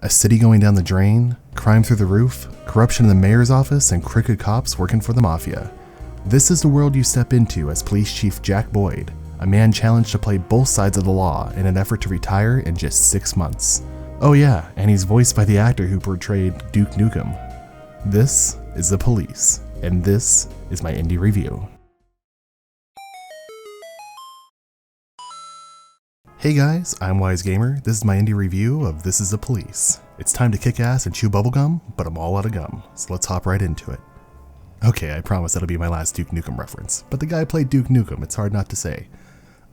A city going down the drain, crime through the roof, corruption in the mayor's office, and crooked cops working for the mafia. This is the world you step into as Police Chief Jack Boyd, a man challenged to play both sides of the law in an effort to retire in just 6 months. Oh yeah, and he's voiced by the actor who portrayed Duke Nukem. This is The Police, and this is my indie review. Hey guys, I'm Wise Gamer. This is my indie review of This is The Police. It's time to kick ass and chew bubblegum, but I'm all out of gum, so let's hop right into it. Okay, I promise that'll be my last Duke Nukem reference, but the guy played Duke Nukem, it's hard not to say.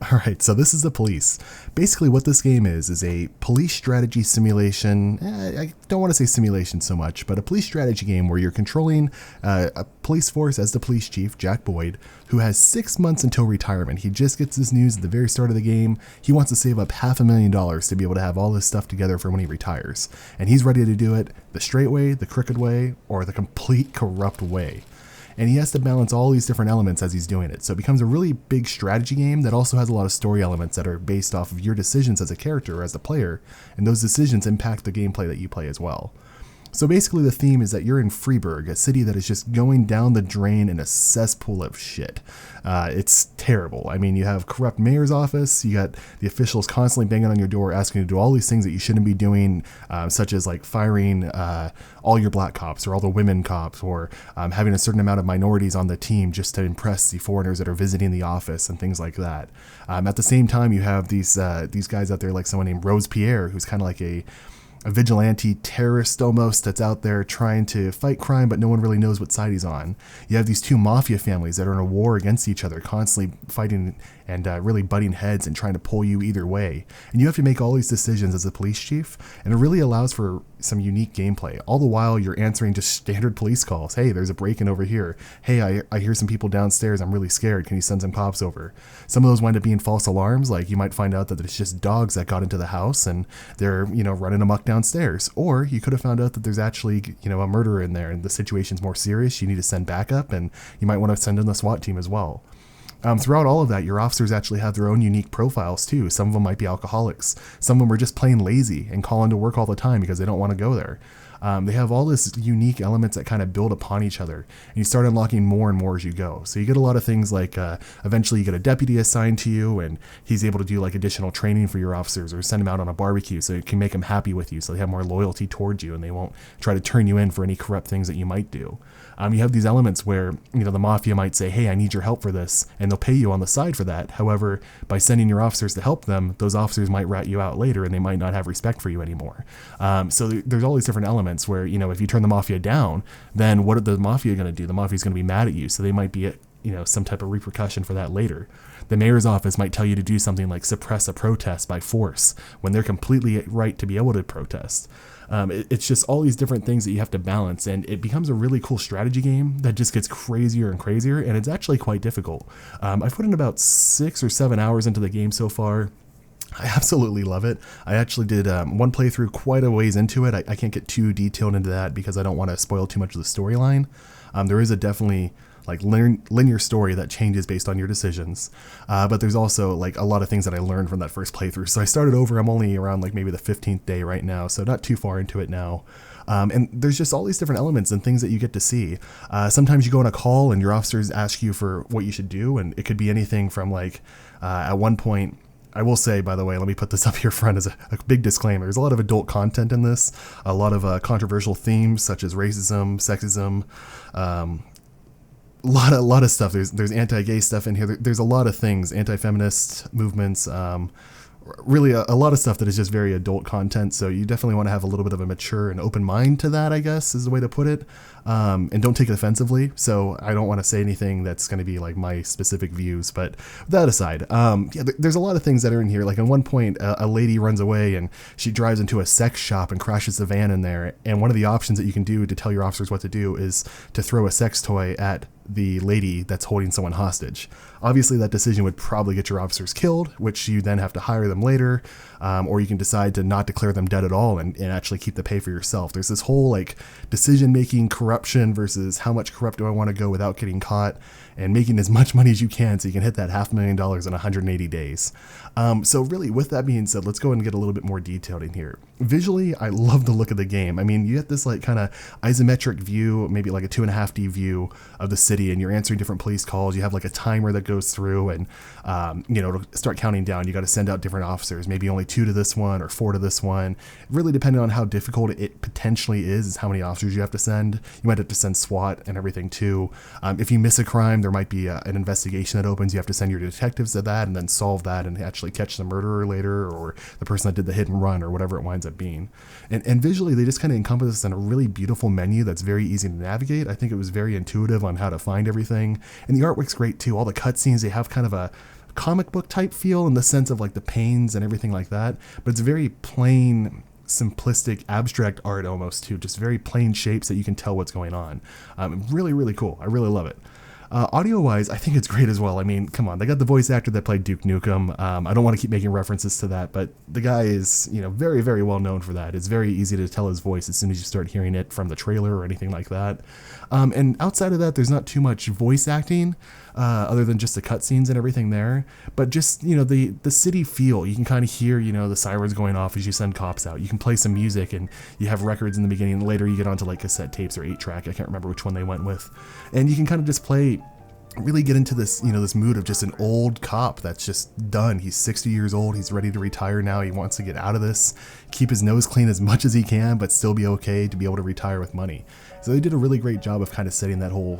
Alright, so This is The Police. Basically what this game is a police strategy simulation. I don't want to say simulation so much, but a police strategy game where you're controlling a police force as the police chief, Jack Boyd, who has 6 months until retirement. He just gets this news at the very start of the game. He wants to save up $500,000 to be able to have all this stuff together for when he retires. And he's ready to do it the straight way, the crooked way, or the complete corrupt way. And he has to balance all these different elements as he's doing it. So it becomes a really big strategy game that also has a lot of story elements that are based off of your decisions as a character or as the player, and those decisions impact the gameplay that you play as well. So basically the theme is that you're in Freeburg, a city that is just going down the drain in a cesspool of shit. It's terrible. I mean, you have corrupt mayor's office, you got the officials constantly banging on your door asking you to do all these things that you shouldn't be doing, such as like firing all your black cops or all the women cops, or having a certain amount of minorities on the team just to impress the foreigners that are visiting the office and things like that. At the same time, you have these guys out there like someone named Rose Pierre, who's kind of like a vigilante terrorist almost that's out there trying to fight crime, but no one really knows what side he's on. You have these two mafia families that are in a war against each other, constantly fighting and really butting heads and trying to pull you either way. And you have to make all these decisions as a police chief, and it really allows for some unique gameplay. All the while you're answering just standard police calls. Hey, there's a break-in over here. Hey, I hear some people downstairs. I'm really scared. Can you send some cops over? Some of those wind up being false alarms. Like you might find out that it's just dogs that got into the house and they're, running amok downstairs. Or you could have found out that there's actually, a murderer in there and the situation's more serious. You need to send backup, and you might want to send in the SWAT team as well. Throughout all of that, your officers actually have their own unique profiles too. Some of them might be alcoholics. Some of them are just plain lazy and call into work all the time because they don't want to go there. They have all this unique elements that kind of build upon each other, and you start unlocking more and more as you go. So you get a lot of things like eventually you get a deputy assigned to you, and he's able to do like additional training for your officers or send them out on a barbecue so it can make them happy with you, so they have more loyalty towards you and they won't try to turn you in for any corrupt things that you might do. You have these elements where the mafia might say, hey, I need your help for this, and they'll pay you on the side for that. However, by sending your officers to help them, those officers might rat you out later and they might not have respect for you anymore. So there's all these different elements where, if you turn the mafia down, then what are the mafia going to do? The mafia is going to be mad at you, so they might be some type of repercussion for that later. The mayor's office might tell you to do something like suppress a protest by force when they're completely right to be able to protest. It's just all these different things that you have to balance, and it becomes a really cool strategy game that just gets crazier and crazier, and it's actually quite difficult. I've put in about 6 or 7 hours into the game so far. I absolutely love it. I actually did one playthrough quite a ways into it. I can't get too detailed into that because I don't want to spoil too much of the storyline. There is a definitely like linear story that changes based on your decisions, but there's also like a lot of things that I learned from that first playthrough. So I started over. I'm only around like maybe the 15th day right now, so not too far into it now. And there's just all these different elements and things that you get to see. Sometimes you go on a call and your officers ask you for what you should do, and it could be anything from like at one point, I will say, by the way, let me put this up here front as a big disclaimer. There's a lot of adult content in this, a lot of controversial themes such as racism, sexism, a lot of stuff. There's anti-gay stuff in here. There's a lot of things, anti-feminist movements, really a lot of stuff that is just very adult content. So you definitely want to have a little bit of a mature and open mind to that, I guess is the way to put it. And don't take it offensively. So I don't want to say anything that's going to be like my specific views, but that aside, there's a lot of things that are in here. Like at one point, a lady runs away and she drives into a sex shop and crashes the van in there. And one of the options that you can do to tell your officers what to do is to throw a sex toy at the lady that's holding someone hostage. Obviously that decision would probably get your officers killed, which you then have to hire them later. or you can decide to not declare them dead at all and actually keep the pay for yourself. There's this whole like decision-making corruption versus how much corrupt do I want to go without getting caught, and making as much money as you can so you can hit that $500,000 in 180 days. So really, with that being said, let's go and get a little bit more detailed in here. Visually, I love the look of the game. I mean, you get this like kind of isometric view, maybe like a 2.5D view of the city, and you're answering different police calls. You have like a timer that goes through, and it'll start counting down. You got to send out different officers, maybe only 2 to this one or 4 to this one. Really, depending on how difficult it potentially is how many officers you have to send. You might have to send SWAT and everything too. If you miss a crime, there might be an investigation that opens. You have to send your detectives to that and then solve that and actually catch the murderer later, or the person that did the hit and run, or whatever it winds up being. And visually, they just kind of encompass this in a really beautiful menu that's very easy to navigate. I think it was very intuitive on how to find everything. And the artwork's great too. All the cutscenes, they have kind of a comic book type feel in the sense of like the panes and everything like that. But it's very plain, simplistic, abstract art almost too. Just very plain shapes that you can tell what's going on. Really, really cool. I really love it. Audio-wise, I think it's great as well. I mean, come on, they got the voice actor that played Duke Nukem. I don't want to keep making references to that, but the guy is, very, very well known for that. It's very easy to tell his voice as soon as you start hearing it from the trailer or anything like that. And outside of that, there's not too much voice acting, other than just the cutscenes and everything there. But just, the city feel, you can kind of hear, the sirens going off as you send cops out. You can play some music, and you have records in the beginning. Later, you get onto like cassette tapes or 8-track. I can't remember which one they went with. And you can kind of just really get into this, this mood of just an old cop that's just done. He's 60 years old. He's ready to retire now. He wants to get out of this, keep his nose clean as much as he can, but still be okay to be able to retire with money. So they did a really great job of kind of setting that whole,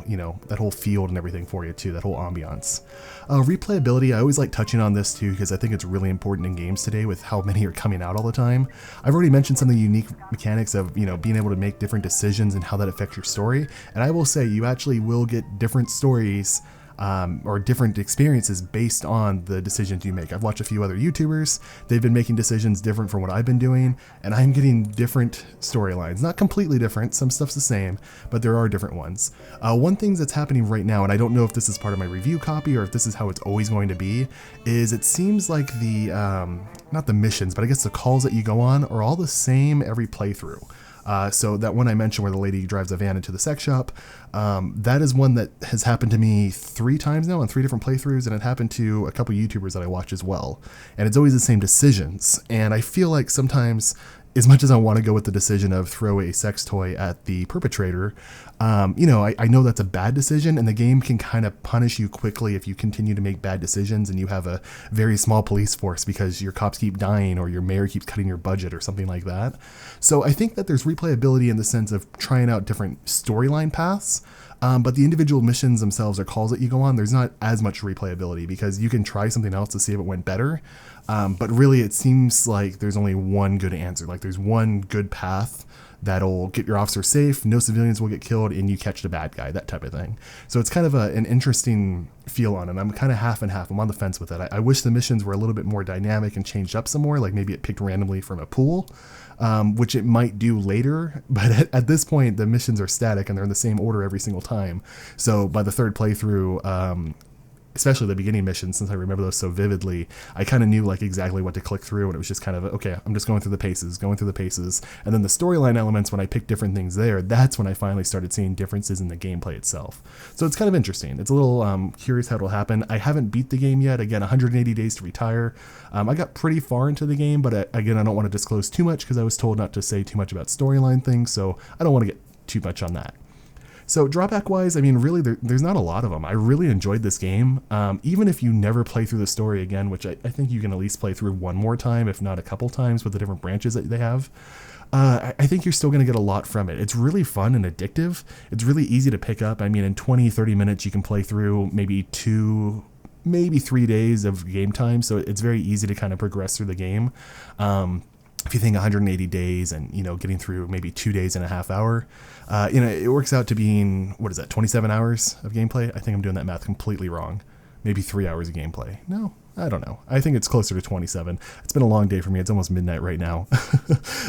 that whole field and everything for you too, that whole ambiance. Replayability, I always like touching on this too, because I think it's really important in games today with how many are coming out all the time. I've already mentioned some of the unique mechanics of, being able to make different decisions and how that affects your story. And I will say you actually will get different stories or different experiences based on the decisions you make. I've watched a few other YouTubers. They've been making decisions different from what I've been doing, and I'm getting different storylines. Not completely different, some stuff's the same, but there are different ones. One thing that's happening right now, and I don't know if this is part of my review copy or if this is how it's always going to be, is it seems like the, not the missions, but I guess the calls that you go on are all the same every playthrough. So that one I mentioned where the lady drives a van into the sex shop, that is one that has happened to me 3 times now on 3 different playthroughs, and it happened to a couple YouTubers that I watch as well. And it's always the same decisions. And I feel like sometimes, as much as I want to go with the decision of throw a sex toy at the perpetrator, I know that's a bad decision, and the game can kind of punish you quickly if you continue to make bad decisions and you have a very small police force because your cops keep dying or your mayor keeps cutting your budget or something like that. So I think that there's replayability in the sense of trying out different storyline paths. But the individual missions themselves or calls that you go on, there's not as much replayability because you can try something else to see if it went better. But really, it seems like there's only one good answer. Like there's one good path that'll get your officer safe, no civilians will get killed, and you catch the bad guy, that type of thing. So it's kind of an interesting feel on it. I'm kind of half and half. I'm on the fence with it. I wish the missions were a little bit more dynamic and changed up some more, like maybe it picked randomly from a pool. Which it might do later, but at this point the missions are static and they're in the same order every single time. So by the 3rd playthrough, especially the beginning missions, since I remember those so vividly, I kind of knew like exactly what to click through, and it was just kind of, okay, I'm just going through the paces. And then the storyline elements, when I picked different things there, that's when I finally started seeing differences in the gameplay itself. So it's kind of interesting. It's a little curious how it'll happen. I haven't beat the game yet. Again, 180 days to retire. I got pretty far into the game, but again, I don't want to disclose too much because I was told not to say too much about storyline things, so I don't want to get too much on that. So drawback-wise, I mean, really, there's not a lot of them. I really enjoyed this game. Even if you never play through the story again, which I think you can at least play through one more time, if not a couple times with the different branches that they have, I think you're still going to get a lot from it. It's really fun and addictive. It's really easy to pick up. I mean, in 20, 30 minutes, you can play through maybe 2, maybe 3 days of game time. So it's very easy to kind of progress through the game. If you think 180 days and, getting through maybe 2 days and a half hour, it works out to being, 27 hours of gameplay? I think I'm doing that math completely wrong. Maybe 3 hours of gameplay. No, I don't know. I think it's closer to 27. It's been a long day for me. It's almost midnight right now.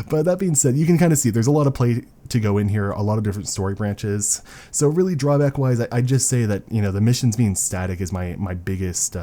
But that being said, you can kind of see there's a lot of play to go in here, a lot of different story branches. So really drawback wise, I'd just say that, the missions being static is my biggest,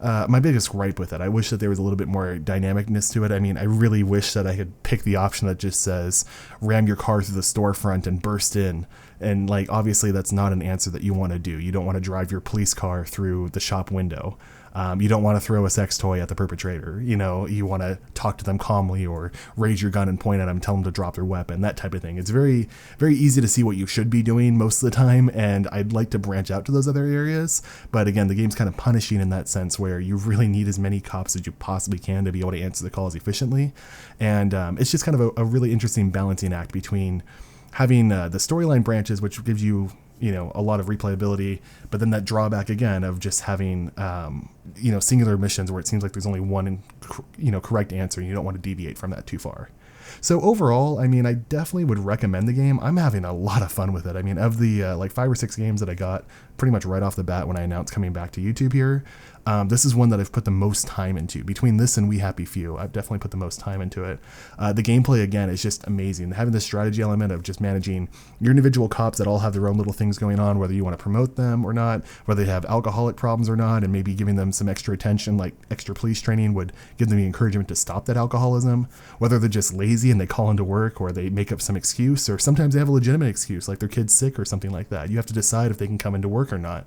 my biggest gripe with it. I wish that there was a little bit more dynamicness to it. I mean, I really wish that I could pick the option that just says ram your car through the storefront and burst in. And like, obviously that's not an answer that you want to do. You don't want to drive your police car through the shop window. You don't want to throw a sex toy at the perpetrator. You know, you want to talk to them calmly or raise your gun and point at them, tell them to drop their weapon, that type of thing. It's very, very easy to see what you should be doing most of the time, and I'd like to branch out to those other areas. But again, the game's kind of punishing in that sense where you really need as many cops as you possibly can to be able to answer the calls efficiently. And it's just kind of a really interesting balancing act between having the storyline branches, which gives you, you know, a lot of replayability, but then that drawback again of just having, you know, singular missions where it seems like there's only one, you know, correct answer and you don't want to deviate from that too far. So overall, I mean, I definitely would recommend the game. I'm having a lot of fun with it. I mean, of the like 5 or 6 games that I got pretty much right off the bat when I announced coming back to YouTube here, this is one that I've put the most time into. Between this and We Happy Few, I've definitely put the most time into it. The gameplay, again, is just amazing. Having this strategy element of just managing your individual cops that all have their own little things going on, whether you want to promote them or not, whether they have alcoholic problems or not, and maybe giving them some extra attention, like extra police training would give them the encouragement to stop that alcoholism, whether they're just lazy and they call into work or they make up some excuse, or sometimes they have a legitimate excuse, like their kid's sick or something like that. You have to decide if they can come into work or not.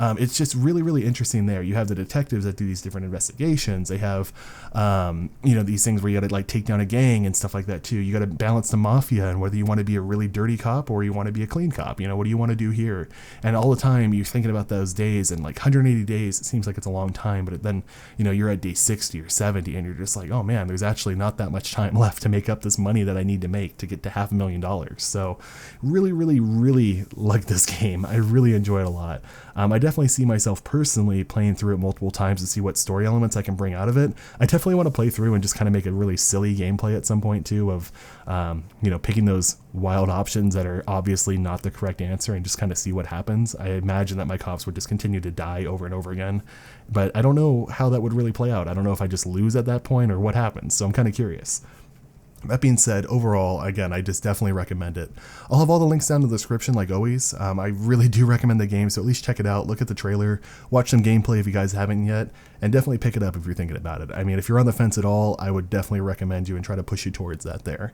It's just really, really interesting there. You have the detectives that do these different investigations. They have, you know, these things where you got to like take down a gang and stuff like that too. You got to balance the mafia and whether you want to be a really dirty cop or you want to be a clean cop. You know, what do you want to do here? And all the time you're thinking about those days, and like 180 days, it seems like it's a long time, but then, you know, you're at day 60 or 70 and you're just like, oh man, there's actually not that much time left to make up this money that I need to make to get to $500,000. So really, really, really like this game. I really enjoy it a lot. I definitely see myself personally playing through it multiple times to see what story elements I can bring out of it. I definitely want to play through and just kind of make a really silly gameplay at some point too of, you know, picking those wild options that are obviously not the correct answer and just kind of see what happens. I imagine that my cops would just continue to die over and over again, but I don't know how that would really play out. I don't know if I just lose at that point or what happens, so I'm kind of curious. That being said, overall, again, I just definitely recommend it. I'll have all the links down in the description like always. I really do recommend the game, so at least check it out, look at the trailer, watch some gameplay if you guys haven't yet, and definitely pick it up if you're thinking about it. I mean, if you're on the fence at all, I would definitely recommend you and try to push you towards that there.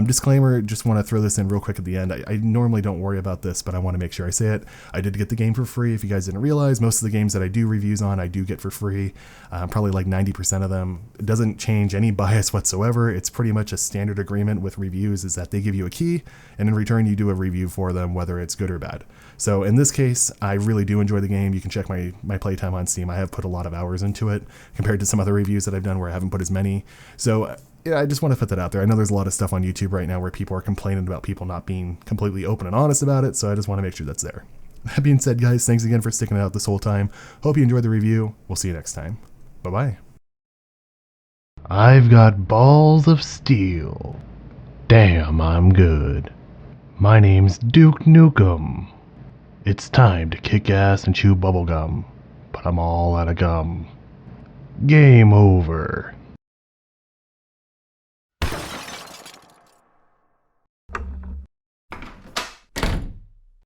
Disclaimer, just want to throw this in real quick at the end. I normally don't worry about this, but I want to make sure I say it. I did get the game for free. If you guys didn't realize, most of the games that I do reviews on, I do get for free. Probably like 90% of them. It doesn't change any bias whatsoever. It's pretty much a standard agreement with reviews is that they give you a key and in return you do a review for them, whether it's good or bad. So in this case, I really do enjoy the game. You can check my playtime on Steam. I have put a lot of hours into it compared to some other reviews that I've done where I haven't put as many. So yeah, I just want to put that out there. I know there's a lot of stuff on YouTube right now where people are complaining about people not being completely open and honest about it, so I just want to make sure that's there. That being said, guys, thanks again for sticking it out this whole time. Hope you enjoyed the review. We'll see you next time. Bye-bye. I've got balls of steel. Damn, I'm good. My name's Duke Nukem. It's time to kick ass and chew bubblegum, but I'm all out of gum. Game over.